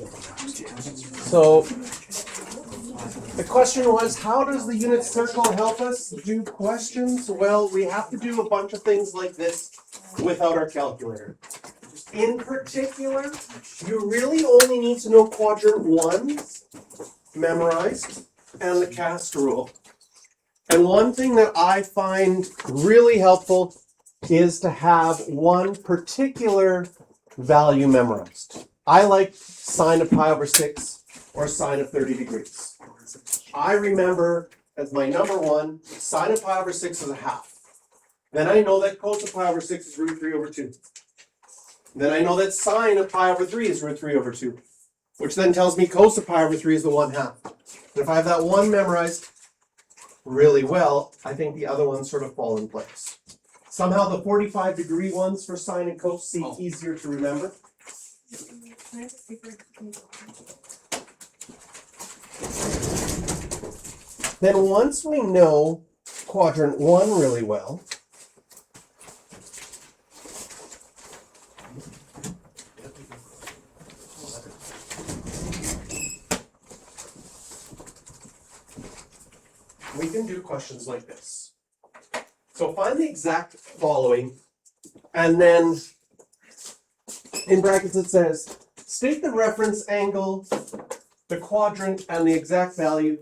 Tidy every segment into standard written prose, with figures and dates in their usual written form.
So the question was, how does the unit circle help us do questions? Well, we have to do a bunch of things like this without our calculator. In particular, you really only need to know quadrant 1 memorized and the cast rule. And one thing that I find really helpful is to have one particular value memorized. I like sine of pi over 6 or sine of 30 degrees. I remember as my number one, sine of pi over 6 is a half. Then I know that cos of pi over 6 is root 3 over 2. Then I know that sine of pi over 3 is root 3 over 2, which then tells me cos of pi over 3 is the 1/2. And if I have that one memorized really well, I think the other ones sort of fall in place. Somehow the 45-degree ones for sine and cos seem easier to remember. Then once we know quadrant 1 really well, we can do questions like this. So find the exact following, and then in brackets it says, state the reference angle, the quadrant, and the exact value.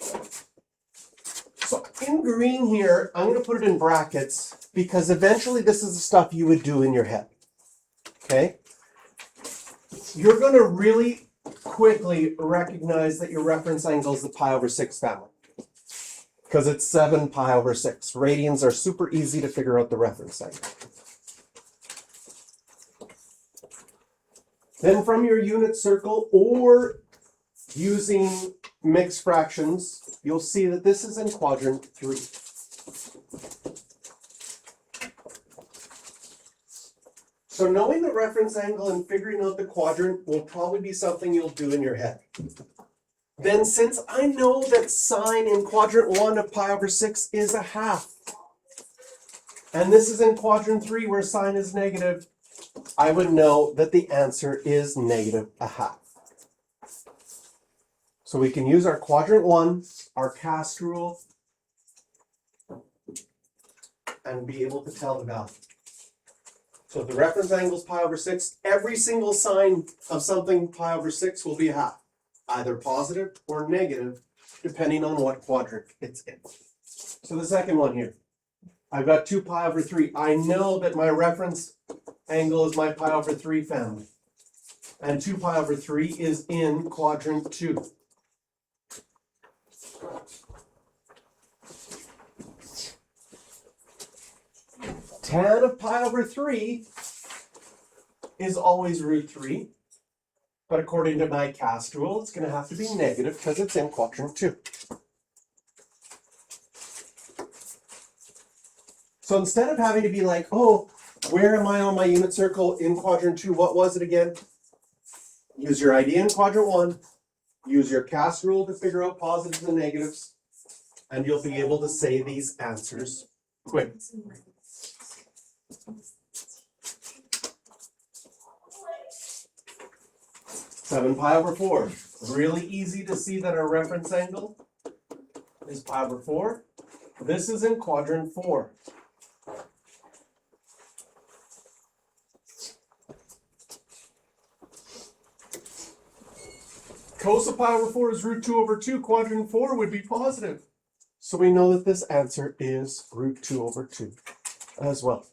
So in green here, I'm going to put it in brackets because eventually this is the stuff you would do in your head. Okay? You're going to really quickly recognize that your reference angle is the pi over 6 family, because it's 7 pi over 6. Radians are super easy to figure out the reference angle. Then from your unit circle or using mixed fractions, you'll see that this is in quadrant 3. So knowing the reference angle and figuring out the quadrant will probably be something you'll do in your head. Then since I know that sine in quadrant 1 of pi over 6 is a half, and this is in quadrant 3 where sine is negative, I would know that the answer is negative a half. So we can use our quadrant 1, our cast rule, and be able to tell the value. So if the reference angle is pi over 6, every single sine of something pi over 6 will be a half, either positive or negative, depending on what quadrant it's in. So the second one here, I've got 2 pi over 3. I know that my reference angle is my pi over 3 family. And 2 pi over 3 is in quadrant 2. Tan of pi over 3 is always root 3. But according to my cast rule, it's going to have to be negative because it's in quadrant 2. So instead of having to be like, oh, where am I on my unit circle in quadrant 2? What was it again? Use your idea in quadrant 1. Use your cast rule to figure out positives and negatives. And you'll be able to say these answers quick. Seven pi over 4. Really easy to see that our reference angle is pi over 4. This is in quadrant 4. Cos of pi over 4 is root 2 over 2. Quadrant 4 would be positive. So we know that this answer is root 2 over 2 as well.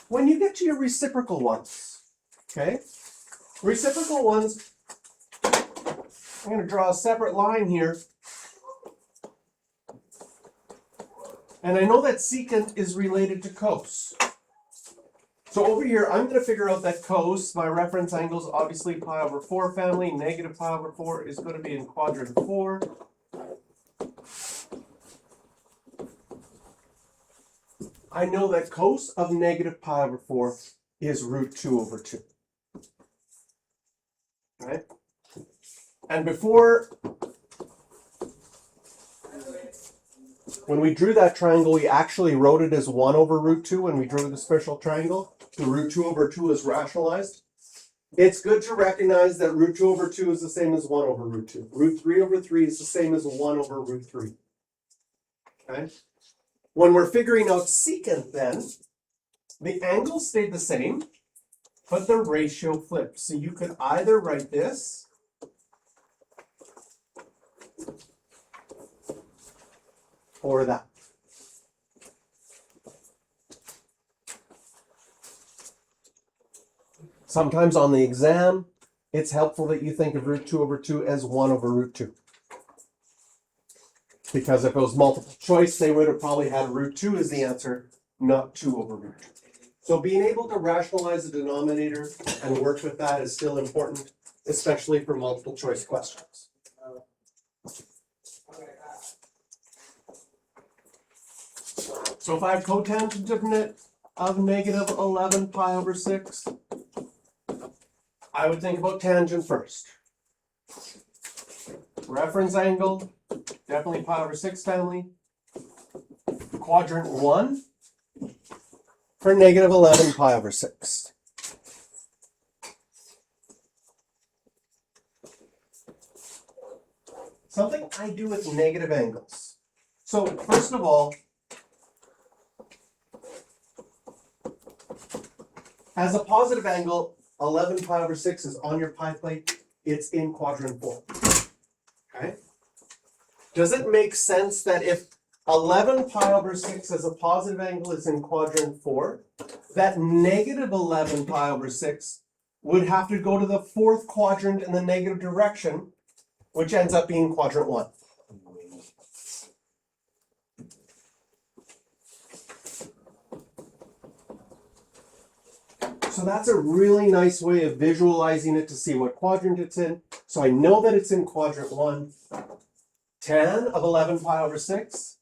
When you get to your reciprocal ones, okay? Reciprocal ones, I'm going to draw a separate line here. And I know that secant is related to cos. So over here, I'm going to figure out that cos, my reference angle is obviously pi over 4 family. Negative pi over 4 is going to be in quadrant 4. I know that cos of negative pi over 4 is root 2 over 2. Right? And before When we drew that triangle, we actually wrote it as 1 over root 2 when we drew the special triangle. The root 2 over 2 is rationalized. It's good to recognize that root 2 over 2 is the same as 1 over root 2. Root 3 over 3 is the same as 1 over root 3. Okay? When we're figuring out secant then, the angle stayed the same, but the ratio flipped. So you could either write this or that. Sometimes on the exam, it's helpful that you think of root 2 over 2 as 1 over root 2. Because if it was multiple choice, they would have probably had root 2 as the answer, not 2 over root 2. So being able to rationalize the denominator and work with that is still important, especially for multiple choice questions. So if I have cotangent of negative 11 pi over 6, I would think about tangent first. Reference angle, definitely pi over 6 family. Quadrant 1 for negative 11 pi over 6. Something I do with negative angles. So first of all, as a positive angle, 11 pi over 6 is on your pi plate. It's in quadrant 4. Okay? Does it make sense that if 11 pi over 6 as a positive angle is in quadrant 4, that negative 11 pi over 6 would have to go to the 4th quadrant in the negative direction, which ends up being quadrant 1? So that's a really nice way of visualizing it to see what quadrant it's in. So I know that it's in quadrant 1. Tan of 11 pi over 6.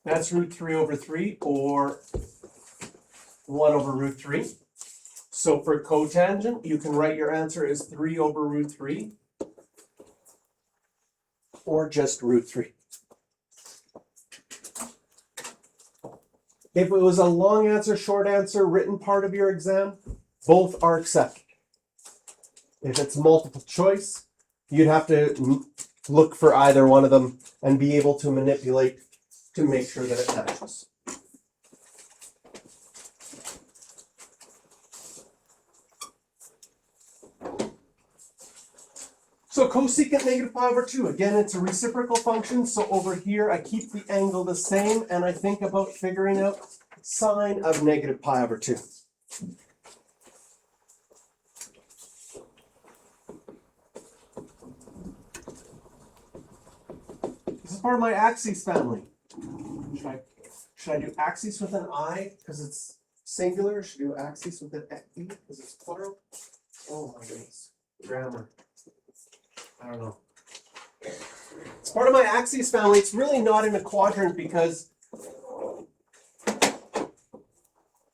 That's root 3 over 3, or 1 over root 3. So for cotangent, you can write your answer as 3 over root 3, or just root 3. If it was a long answer, short answer, written part of your exam, both are accepted. If it's multiple choice, you'd have to look for either one of them and be able to manipulate to make sure that it matches. So cosecant negative pi over 2, again, it's a reciprocal function. So over here, I keep the angle the same, and I think about figuring out sine of negative pi over 2. This is part of my axes family. Should I do axes with an I because it's singular? Or should I do axes with an E because it's plural? Oh my goodness. Grammar. I don't know. It's part of my axes family. It's really not in a quadrant because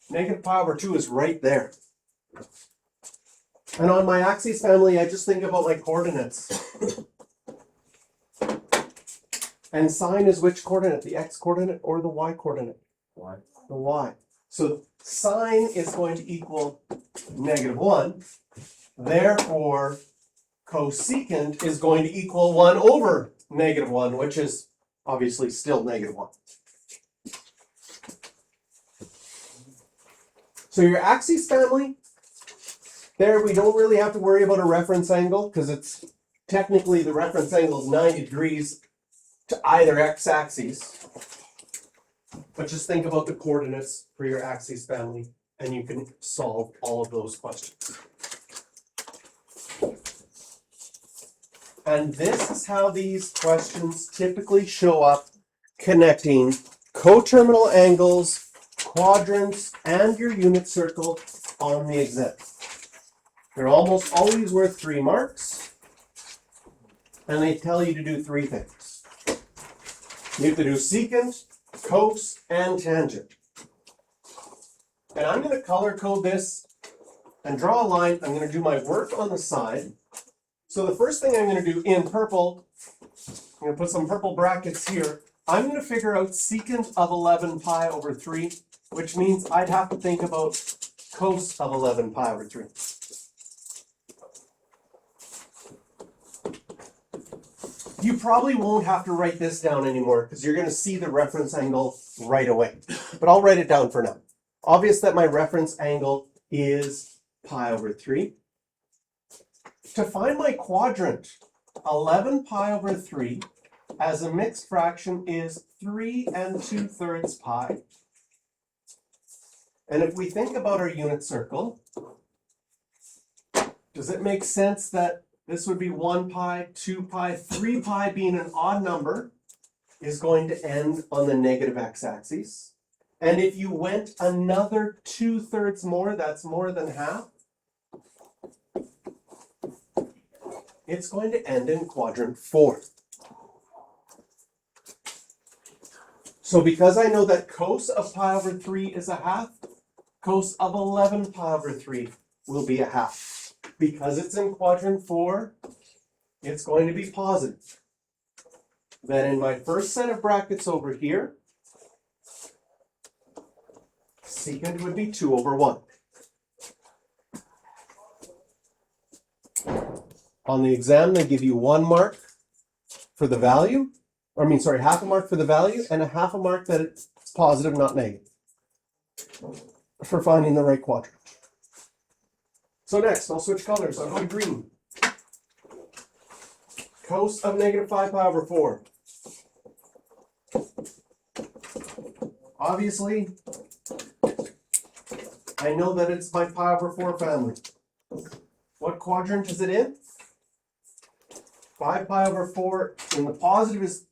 negative pi over 2 is right there. And on my axes family, I just think about my coordinates. And sine is which coordinate? The x coordinate or the y coordinate? Y. The y. So sine is going to equal negative 1. Therefore, cosecant is going to equal 1 over negative 1, which is obviously still negative 1. So your axes family, there we don't really have to worry about a reference angle because it's technically the reference angle is 90 degrees to either x-axis. But just think about the coordinates for your axes family and you can solve all of those questions. And this is how these questions typically show up, connecting coterminal angles, quadrants, and your unit circle on the exam. They're almost always worth 3 marks, and they tell you to do 3 things. You have to do secant, cos, and tangent. And I'm going to color code this and draw a line. I'm going to do my work on the side. So the first thing I'm going to do in purple, I'm going to put some purple brackets here. I'm going to figure out secant of 11 pi over 3, which means I'd have to think about cos of 11 pi over 3. You probably won't have to write this down anymore because you're going to see the reference angle right away. But I'll write it down for now. Obvious that my reference angle is pi over 3. To find my quadrant, 11 pi over 3 as a mixed fraction is 3 2/3 pi. And if we think about our unit circle, does it make sense that this would be 1 pi, 2 pi, 3 pi being an odd number is going to end on the negative x-axis? And if you went another 2/3 more, that's more than half, it's going to end in quadrant 4. So because I know that cos of pi over 3 is a half, cos of 11 pi over 3 will be a half. Because it's in quadrant 4, it's going to be positive. Then in my first set of brackets over here, secant would be 2 over 1. On the exam, they give you 1 mark for the value, half a mark for the value, and a half a mark that it's positive, not negative, for finding the right quadrant. So next, I'll switch colors. I'll go to green. Cos of negative 5 pi over 4. Obviously, I know that it's my pi over 4 family. What quadrant is it in? 5 pi over 4 in the positive is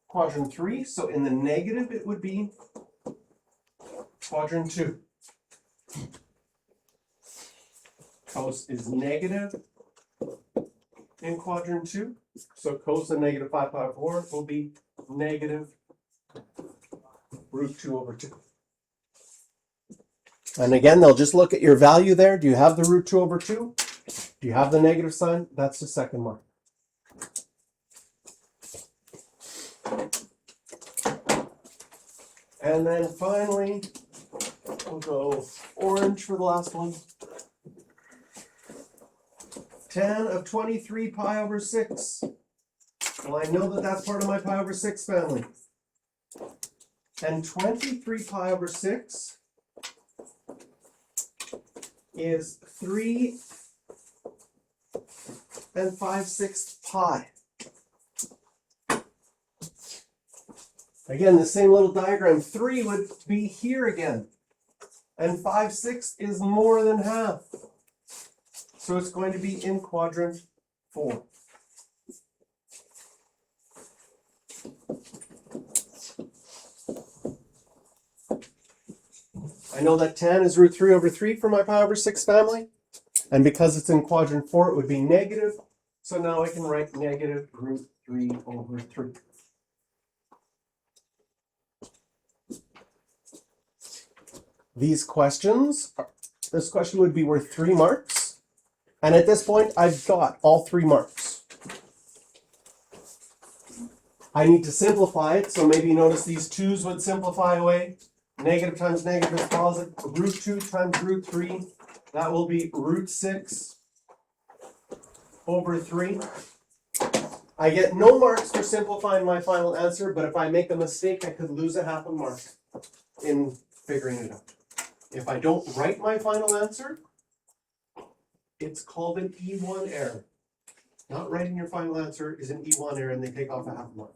quadrant 3, so in the negative it would be quadrant 2. Cos is negative in quadrant 2, so cos of negative 5 pi over 4 will be negative root 2 over 2. And again, they'll just look at your value there. Do you have the root 2 over 2? Do you have the negative sign? That's the second mark. And then finally, we'll go orange for the last one. Tan of 23 pi over 6. Well, I know that that's part of my pi over 6 family. And 23 pi over 6 is 3 5/6 pi. Again, the same little diagram. 3 would be here again. And 5/6 is more than half. So it's going to be in quadrant 4. I know that tan is root 3 over 3 for my pi over 6 family. And because it's in quadrant 4, it would be negative. So now I can write negative root 3 over 3. These questions, this question would be worth 3 marks. And at this point, I've got all 3 marks. I need to simplify it, so maybe you notice these 2's would simplify away. Negative times negative is positive. Root 2 times root 3, that will be root 6 over 3. I get no marks for simplifying my final answer, but if I make a mistake, I could lose a half a mark in figuring it out. If I don't write my final answer, it's called an E1 error. Not writing your final answer is an E1 error, and they take off a half a mark.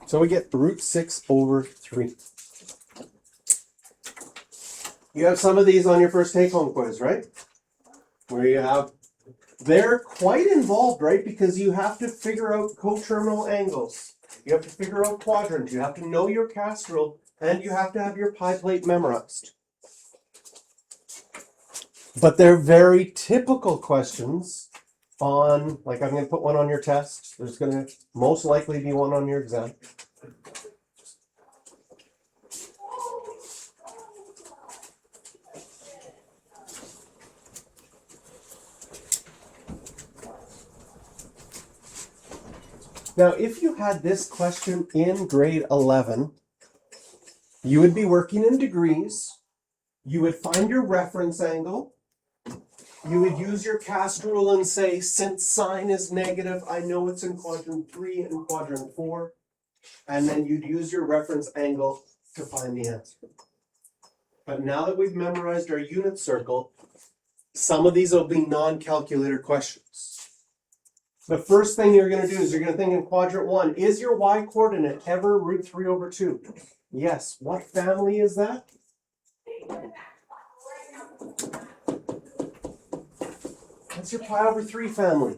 So we get root 6 over 3. You have some of these on your first take-home quiz, right? Where you have, they're quite involved, right? Because you have to figure out coterminal angles. You have to figure out quadrants. You have to know your cast rule, and you have to have your pi plate memorized. But they're very typical questions on, like I'm going to put one on your test. There's going to most likely be one on your exam. Now, if you had this question in grade 11, you would be working in degrees. You would find your reference angle. You would use your cast rule and say, since sine is negative, I know it's in quadrant 3 and quadrant 4. And then you'd use your reference angle to find the answer. But now that we've memorized our unit circle, some of these will be non-calculator questions. The first thing you're going to do is you're going to think in quadrant 1, is your y-coordinate ever root 3 over 2? Yes. What family is that? That's your pi over 3 family.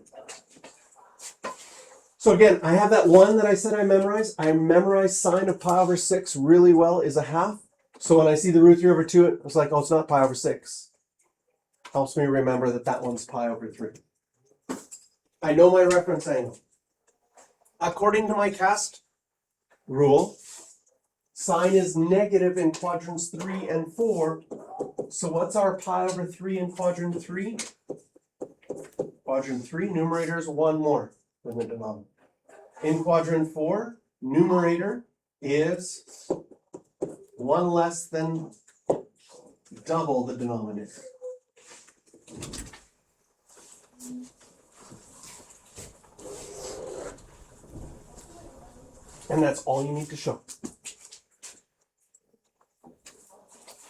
So again, I have that 1 that I said I memorized. I memorized sine of pi over 6 really well is a half. So when I see the root 3 over 2, it was like, oh, it's not pi over 6. Helps me remember that that one's pi over 3. I know my reference angle. According to my cast rule, sine is negative in quadrants 3 and 4. So what's our pi over 3 in quadrant 3? Quadrant 3, numerator is 1 more than the denominator. In quadrant 4, numerator is 1 less than double the denominator. And that's all you need to show.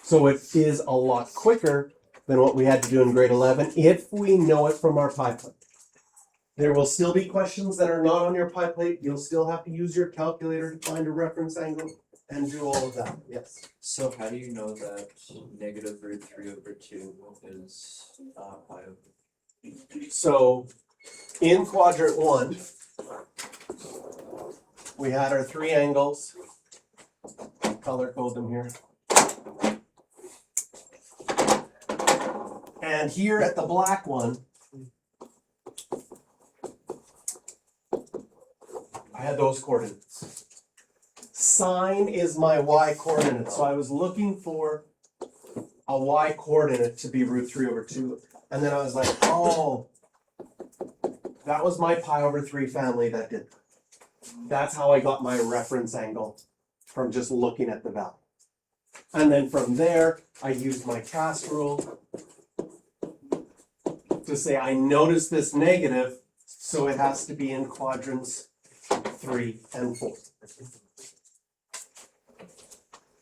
So it is a lot quicker than what we had to do in grade 11 if we know it from our pie plate. There will still be questions that are not on your pie plate. You'll still have to use your calculator to find a reference angle and do all of that. Yes. So how do you know that negative root 3 over 2 is pi over? So in quadrant 1, we had our 3 angles. Color code them here. And here at the black one, I had those coordinates. Sine is my y coordinate. So I was looking for a y coordinate to be root 3 over 2. And then I was like, oh, that was my pi over 3 family that did that. That's how I got my reference angle from just looking at the value. And then from there, I used my cast rule to say I noticed this negative, so it has to be in quadrants 3 and 4.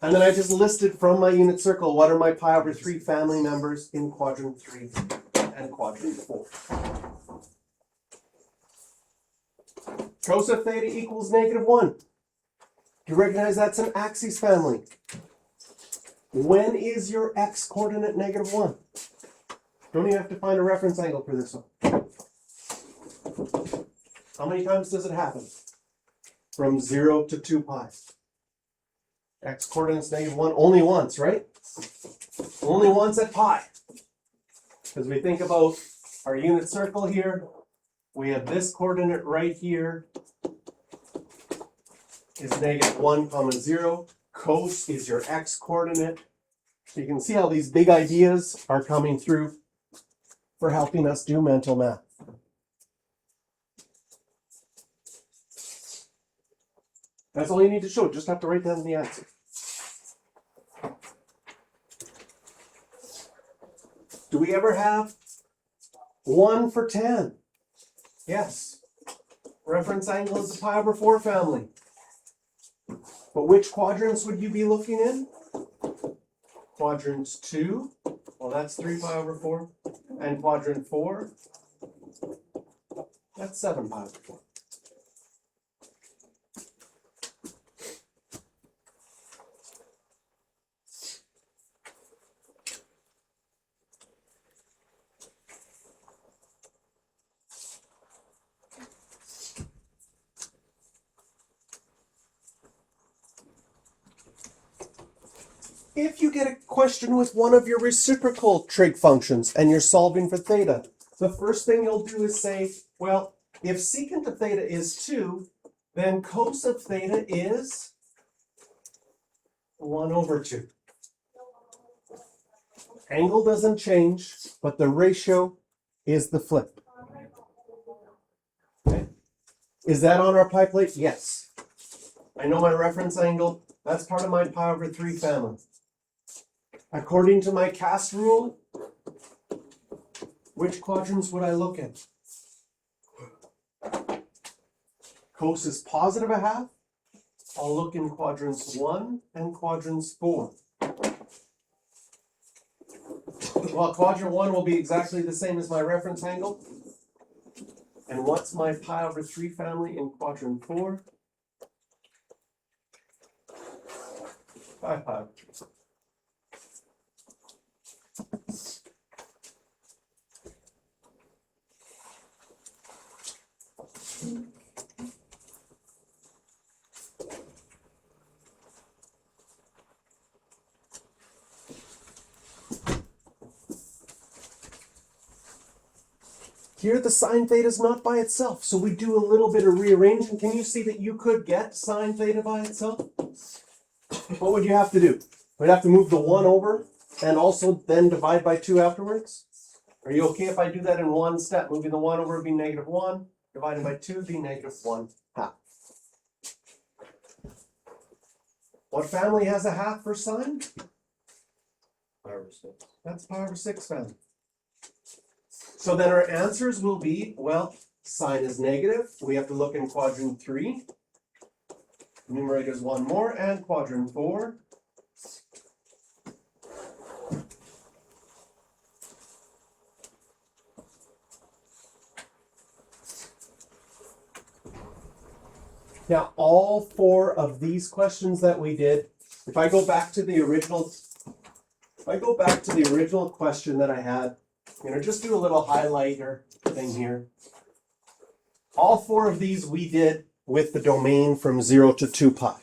And then I just listed from my unit circle what are my pi over 3 family members in quadrant 3 and quadrant 4. Cosine theta equals -1. Do you recognize that's an axis family? When is your x coordinate -1? Don't even have to find a reference angle for this one. How many times does it happen? From 0 to 2 pi. X coordinate's -1 only once, right? Only once at pi. Because we think about our unit circle here. We have this coordinate right here is -1, 0. Cos is your x coordinate. So you can see how these big ideas are coming through for helping us do mental math. That's all you need to show. Just have to write down the answer. Do we ever have 1 for 10? Yes. Reference angle is the pi over 4 family. But which quadrants would you be looking in? Quadrant 2, well that's 3 pi over 4. And quadrant 4, that's 7 pi over 4. If you get a question with one of your reciprocal trig functions and you're solving for theta, the first thing you'll do is say, well, if secant of theta is 2, then cos of theta is 1 over 2. Angle doesn't change, but the ratio is the flip. Okay? Is that on our pie plate? Yes. I know my reference angle. That's part of my pi over 3 family. According to my cast rule, which quadrants would I look at? Cos is positive a half. I'll look in quadrants 1 and quadrants 4. Well, quadrant 1 will be exactly the same as my reference angle. And what's my pi over 3 family in quadrant 4? 5 pi over 3. Here the sine theta is not by itself, so we do a little bit of rearranging. Can you see that you could get sine theta by itself? What would you have to do? We'd have to move the 1 over and also then divide by 2 afterwards? Are you okay if I do that in one step? Moving the 1 over would be -1, divided by 2 would be -1 half. What family has a half for sine? Pi over 6. That's pi over 6 family. So then our answers will be, well, sine is negative. We have to look in quadrant 3. Numerator is 1 more, and quadrant 4. Now, all 4 of these questions that we did, if I go back to the original question that I had, I'm going to just do a little highlighter thing here. All 4 of these we did with the domain from 0 to 2 pi.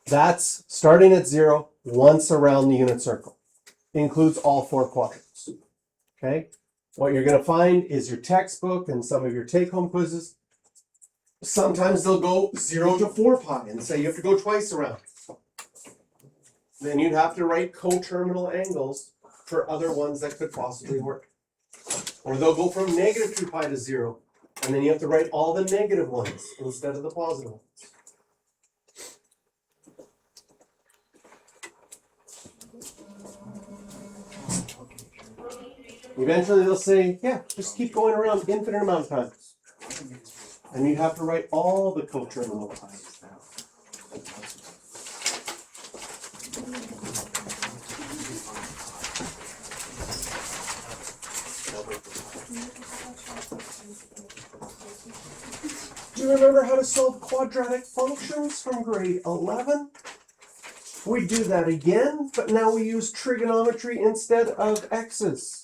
That's starting at 0 once around the unit circle. Includes all 4 quadrants. Okay? What you're going to find is your textbook and some of your take-home quizzes. Sometimes they'll go 0 to 4 pi and say you have to go twice around. Then you'd have to write coterminal angles for other ones that could possibly work. Or they'll go from -2 pi to 0, and then you have to write all the negative ones instead of the positive ones. Eventually they'll say, yeah, just keep going around infinite amount of times. And you have to write all the coterminal times. Do you remember how to solve quadratic functions from grade 11? We do that again, but now we use trigonometry instead of x's.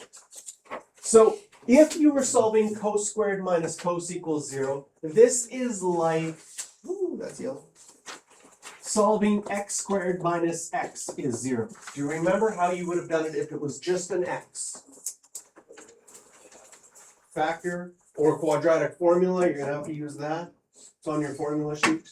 So if you were solving cos squared minus cos equals 0, this is like, that's yellow, solving x squared minus x is 0. Do you remember how you would have done it if it was just an x? Factor or quadratic formula, you're going to have to use that. It's on your formula sheet.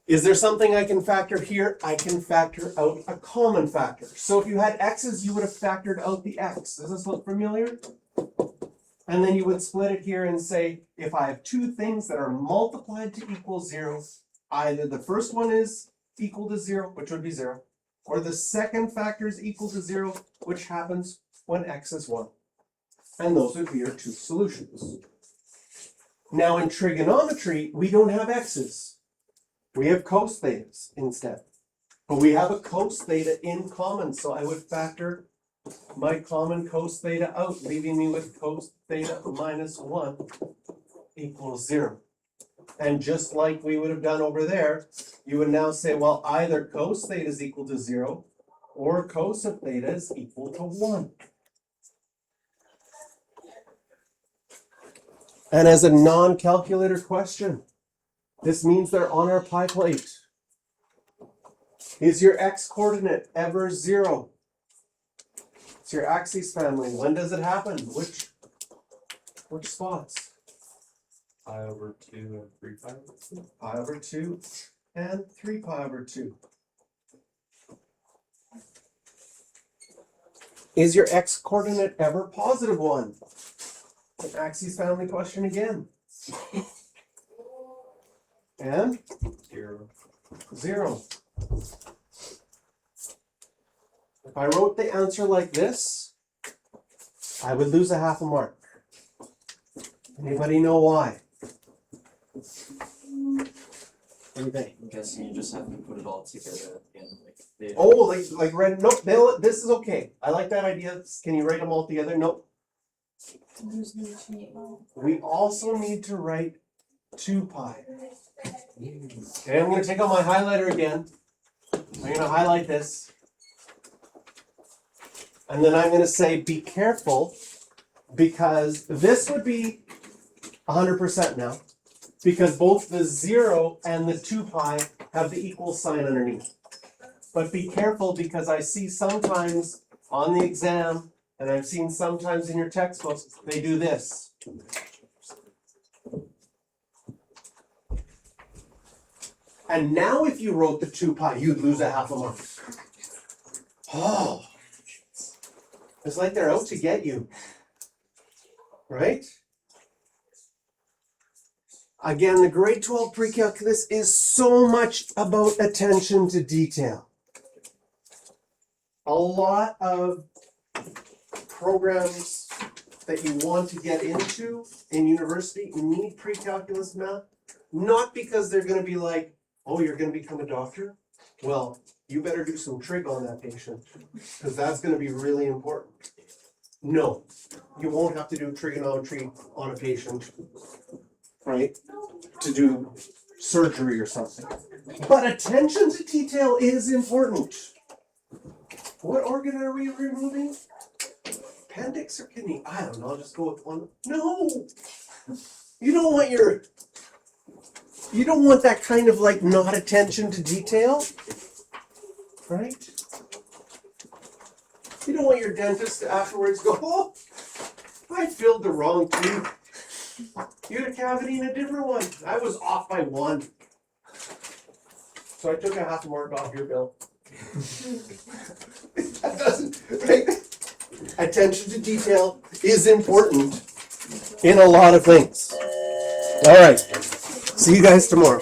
Is there something I can factor here? I can factor out a common factor. So if you had x's, you would have factored out the x. Does this look familiar? And then you would split it here and say, if I have 2 things that are multiplied to equal 0, either the first one is equal to 0, which would be 0, or the second factor is equal to 0, which happens when x is 1. And those would be your 2 solutions. Now in trigonometry, we don't have x's. We have cos thetas instead. But we have a cos theta in common, so I would factor my common cos theta out, leaving me with cos theta minus 1 equals 0. And just like we would have done over there, you would now say, well, either cos theta is equal to 0 or cos of theta is equal to 1. And as a non-calculator question, this means they're on our pie plate. Is your x-coordinate ever 0? It's your axis family. When does it happen? Which spots? Pi over 2 and 3 pi over 2. Pi over 2 and 3 pi over 2. Is your x-coordinate ever positive 1? An Axis family question again. And 0. 0. If I wrote the answer like this, I would lose a half a mark. Anybody know why? What do you think? I'm guessing you just have to put it all together at the end. Like they Oh, like red. Nope. This is okay. I like that idea. Can you write them all together? Nope. We also need to write 2 pi. Okay, I'm going to take out my highlighter again. I'm going to highlight this. And then I'm going to say be careful, because this would be 100% now, because both the 0 and the 2 pi have the equal sign underneath. But be careful, because I see sometimes on the exam, and I've seen sometimes in your textbooks, they do this. And now if you wrote the 2 pi, you'd lose a half a mark. Oh. It's like they're out to get you. Right? Again, the grade 12 pre-calculus is so much about attention to detail. A lot of programs that you want to get into in university need pre-calculus math, not because they're going to be like, oh, you're going to become a doctor? Well, you better do some trig on that patient, because that's going to be really important. No, you won't have to do trigonometry on a patient, right, to do surgery or something. But attention to detail is important. What organ are we removing? Appendix or kidney? I don't know, I'll just go with one. No! You don't want that kind of like not attention to detail, right? You don't want your dentist to afterwards go, oh, I filled the wrong tooth. You had a cavity in a different one. I was off by 1. So I took a half a mark off your bill. That doesn't, right? Attention to detail is important in a lot of things. All right. See you guys tomorrow.